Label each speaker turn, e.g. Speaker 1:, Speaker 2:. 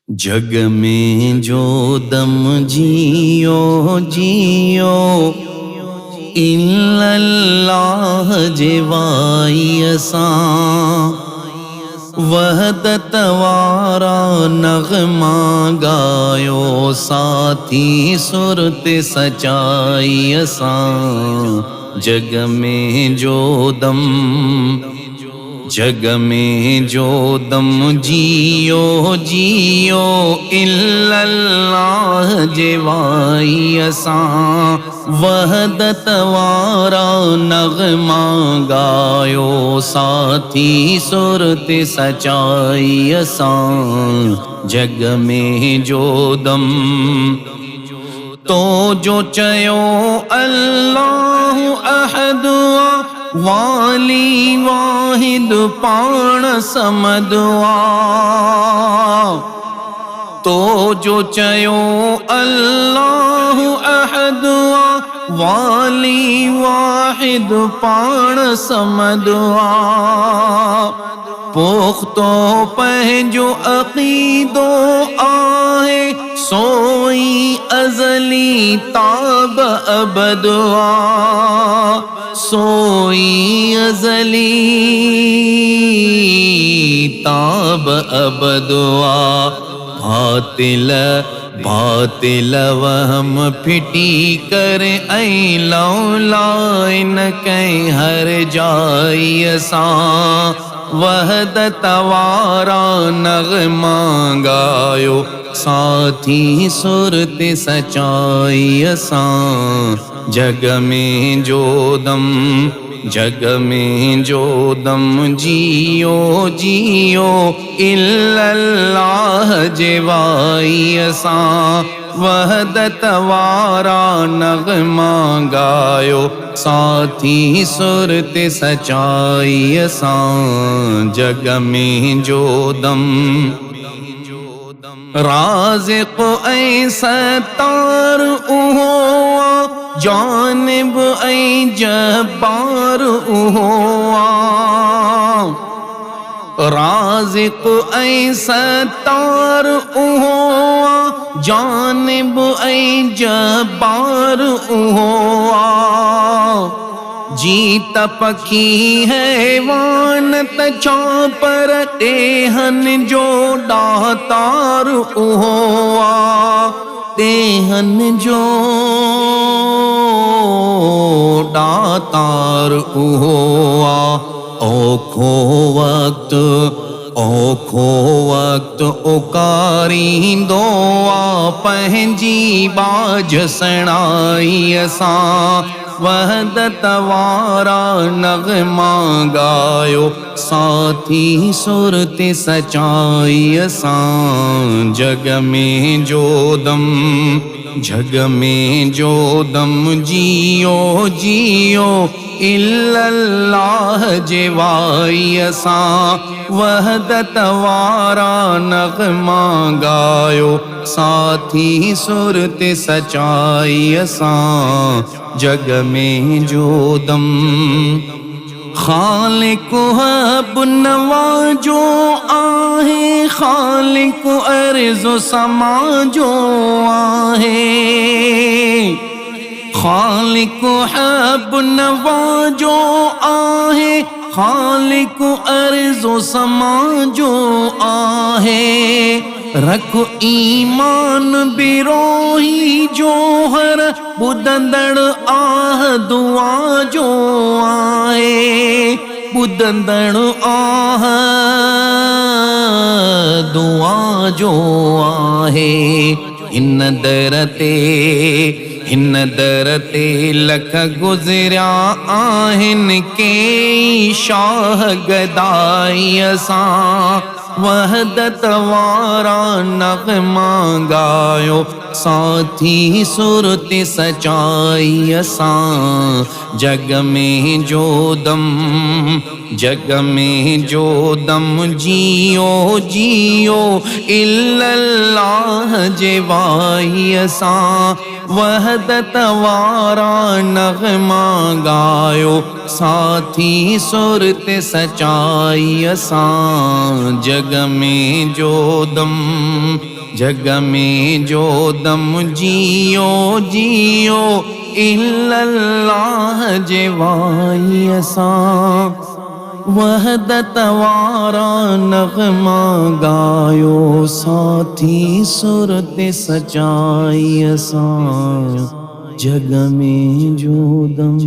Speaker 1: जग में जो दम जियो जियो इल्लल्लाह जिवाई असां वहदत वारा नगमा गायो साथी सुरत सचाई असां जग में जो दम जियो जियो इल्लल्लाह जिवाई असां वहदत वारा नगमा गायो साथी सुरत सचाई असां जग में जो दम तो जो चयो अल्लाह अहद वाली वाहिद पाण समदवा तो जो चयो अल्लाह अहद वाली वाहिद पाण समदवा पुख्तो पंहिंजो अक़ीदो आहे सोई अज़ली ताब अबदवा सोई अज़ली ताब अबदवा बातिल वहम फिटी कर ऐं लौला इन कहीं हर जाई असां वहदत वारा नगमा गायो साथी सुरत सचाई असां जग में जो दम जियो जियो इल्लल्लाह जिवाई असां वहदत वारा नगमा गायो साथी सुरत सचाई असां जग में जो दम राज़िक़ ऐं सत्तार उहो जानिब ऐं जब्बार उहो राज़िक़ ऐं सत्तार उहो जानिब ऐं जब्बार उहो जीत पखी हैवान तछा पर टेहन जो दातार उहो टेहन जो दातार उहो औखो वक्त उकारींदो पंहिंजी बाज सणाई असां वहदत वारा नगमा गायो साथी सुरत सचाई असां जग में जो दम जियो जियो इल्लल्लाह जिवाई असां वहदत वारा नगमा गायो साथी सुरत सचाई असां जग में जो दम खालिक हब नवाजो आहे खालिक अर्ज़ समाजो आहे खालिक हब नवाजो आहे खालिक अर्ज़ समाजो आहे रख ईमान बिरोही जोहर बुदंदड़ आह दुआ जो आहे बुदंदड़ आह दुआ जो आहे हिन दर ते लख गुज़रिया आहिनि के शाह गदाई असां वहदत वारा नगमा गायो साथी सुरत सचाई असां जग में जो दम जियो जियो इल्लल्लाह जिवाई असां वहदत वारा नगमा गायो साथी सुरत सचाई असां जग में जो दम जग में जो दम जियो जियो इल्लल्लाह जेवाई असां वहदत वारा नगमा गायो साथी सुरत सचाई असां जग में जो दम